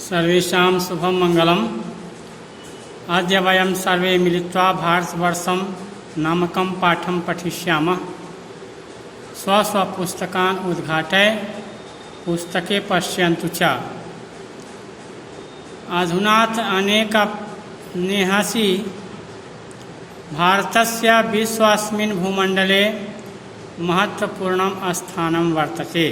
सर्वेषां शुभं मंगलम्। अद्य वयं सर्वे मिलित्वा भारतवर्षं नामकं पाठं पठिष्यामः। स्वस्वपुस्तकान् उद्घाट्य पुस्तके पश्यन्तु च। अधुनाथ अनेकनेहसि भारतस्य विश्वस्मिन् भूमण्डले महत्वपूर्णं स्थानं वर्तते।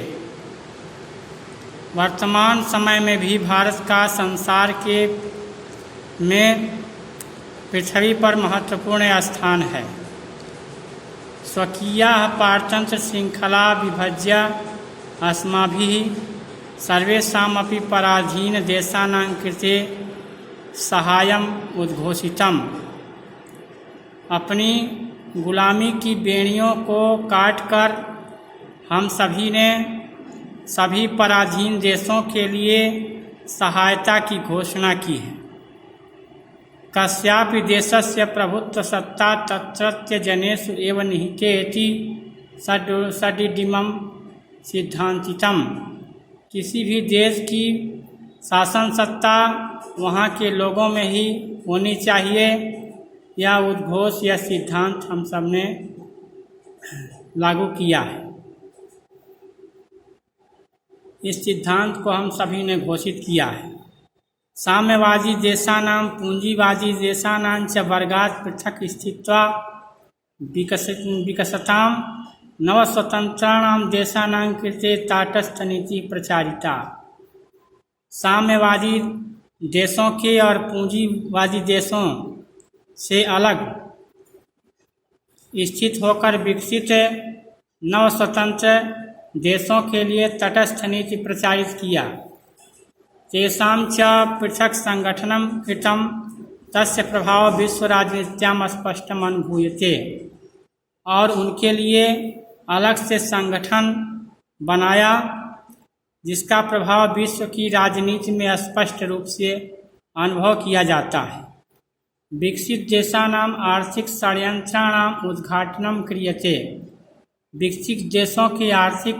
वर्तमान समय में भी भारत का संसार के में पृथ्वी पर महत्वपूर्ण स्थान है। स्वकीया पारतंत्र श्रृंखला विभज्य अस्माभिः सर्वेषामपि पराधीन देशानां कृते सहायम् उद्घोषितम्। अपनी गुलामी की बेड़ियों को काटकर हम सभी ने सभी पराधीन देशों के लिए सहायता की घोषणा की है। कस्यापि देशस्य प्रभुत्व सत्ता तत्रत्य जनेषु एव निहिते इति सडिडिमं सिद्धांतितम्। किसी भी देश की शासन सत्ता वहाँ के लोगों में ही होनी चाहिए। यह उद्घोष यह सिद्धांत हम सब ने लागू किया है। इस सिद्धांत को हम सभी ने घोषित किया है। साम्यवादी देशानां पूंजीवादी देशानां च वर्गात् पृथक् स्थित्वा विकसतां नवस्वतन्त्राणां देशानां कृते ताटस्थनीति प्रचारिता। साम्यवादी देशों के और पूंजीवादी देशों से अलग स्थित होकर विकसित नवस्वतंत्र देशों के लिए तटस्थ नीति प्रचारित किया। तेषां च पृथक् संगठनं कृतं तस्य प्रभाव विश्व राजनीत्यां स्पष्टम् अनुभूयते। और उनके लिए अलग से संगठन बनाया जिसका प्रभाव विश्व की राजनीति में स्पष्ट रूप से अनुभव किया जाता है। विकसित देशानां आर्थिक षड्यंत्राणां उद्घाटनं क्रियते। विकसित देशों के आर्थिक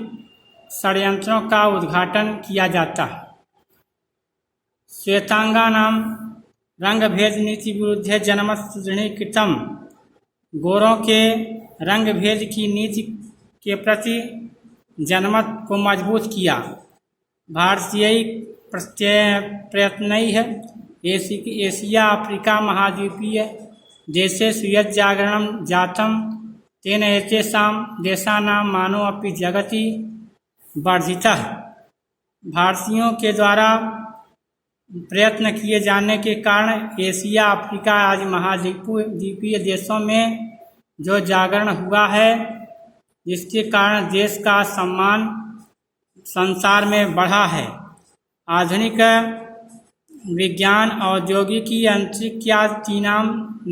षड्यंत्रों का उद्घाटन किया जाता है। श्वेतांगानां रंगभेद नीति विरुद्ध जनमत दृढ़ीकृतम्। गोरों के रंगभेद की नीति के प्रति जनमत को मजबूत किया। भारतीय प्रयत्नैः एशिया अफ्रीका महाद्वीपीय देशेषु यत् जागरणं जातं तेन एतेषां देशानां मानो अपि जगति वर्धितः। भारतीयों के द्वारा प्रयत्न किए जाने के कारण एशिया अफ्रीका आदि महाद्वीपीय देशों में जो जागरण हुआ है जिसके कारण देश का सम्मान संसार में बढ़ा है। आधुनिक विज्ञान औद्योगिकी अंतरिक्षादीनां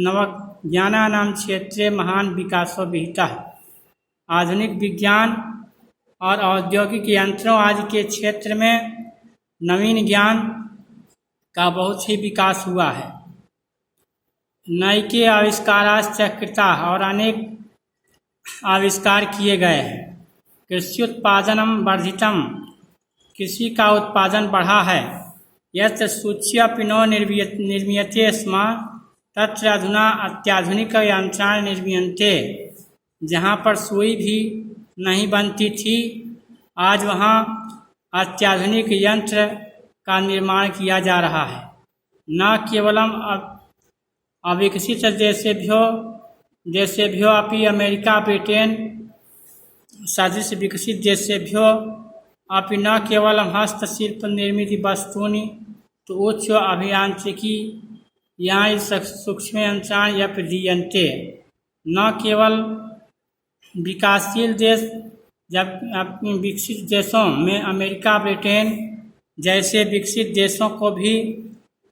नवज्ञानानां क्षेत्रे महान विकासो विहितः। आधुनिक विज्ञान और औद्योगिक यंत्रों आदि के क्षेत्र में नवीन ज्ञान का बहुत ही विकास हुआ है। नैके आविष्काराश्च कृताः और अनेक आविष्कार किए गए हैं। कृषि उत्पादनम वर्धितम कृषि का उत्पादन बढ़ा है। यत्र सूच्यपि न निर्मीयते स्म तत्र अधुना अत्याधुनिक यंत्राणि निर्मीयन्ते। जहाँ पर सुई भी नहीं बनती थी आज वहाँ अत्याधुनिक यंत्र का निर्माण किया जा रहा है। न केवलम अविकसित देशेभ्यो अपि अमेरिका ब्रिटेन सदृश विकसित देशेभ्यो अपि न केवलम हस्तशिल्प निर्मित वस्तूनि तो उच्च अभियांत्रिकी यहाँ सूक्ष्म यंत्राणि यः प्रदीयन्ते। न केवल विकासशील देश जब अपने विकसित देशों में अमेरिका ब्रिटेन जैसे विकसित देशों को भी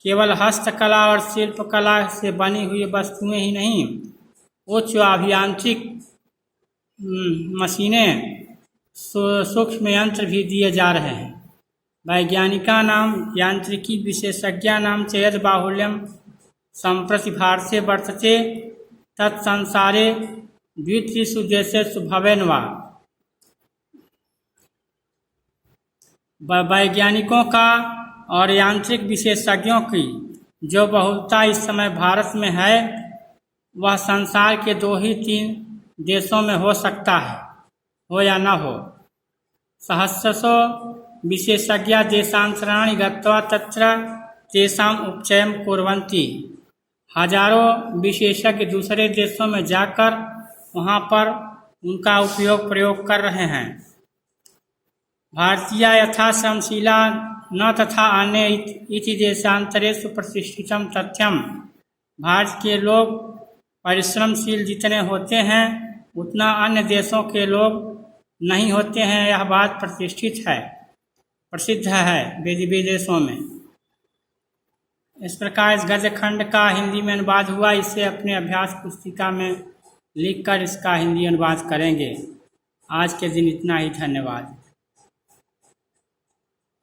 केवल हस्तकला और शिल्पकला से बनी हुई वस्तुएं ही नहीं उच्च अभियांत्रिक मशीनें सूक्ष्म यंत्र भी दिए जा रहे हैं। वैज्ञानिकानां यांत्रिकी विशेषज्ञानां च यद् बाहुल्यं सम्प्रति भारते वर्तते तत्संसारे द्वित्रिषु देशेषु भवेन् वा। वैज्ञानिकों का और यांत्रिक विशेषज्ञों की जो बहुलता इस समय भारत में है, वह संसार के 2 ही 3 देशों में हो सकता है, हो या न हो। सहस्रशो विशेषज्ञा देशांतराणि गत्वा तत्र तेषां उपचयं कुर्वन्ति। हजारों विशेषज्ञ दूसरे देशों में जाकर वहाँ पर उनका उपयोग प्रयोग कर रहे हैं। भारतीय यथा श्रमशीला न तथा अन्य इति देशांतरेषु प्रतिष्ठितम तथ्यम। भारत के लोग परिश्रमशील जितने होते हैं उतना अन्य देशों के लोग नहीं होते हैं, यह बात प्रतिष्ठित है, प्रसिद्ध है विदेशों में। इस प्रकार इस गद्य खंड का हिंदी में अनुवाद हुआ। इसे अपने अभ्यास पुस्तिका में लिखकर इसका हिंदी अनुवाद करेंगे। आज के दिन इतना ही, धन्यवाद।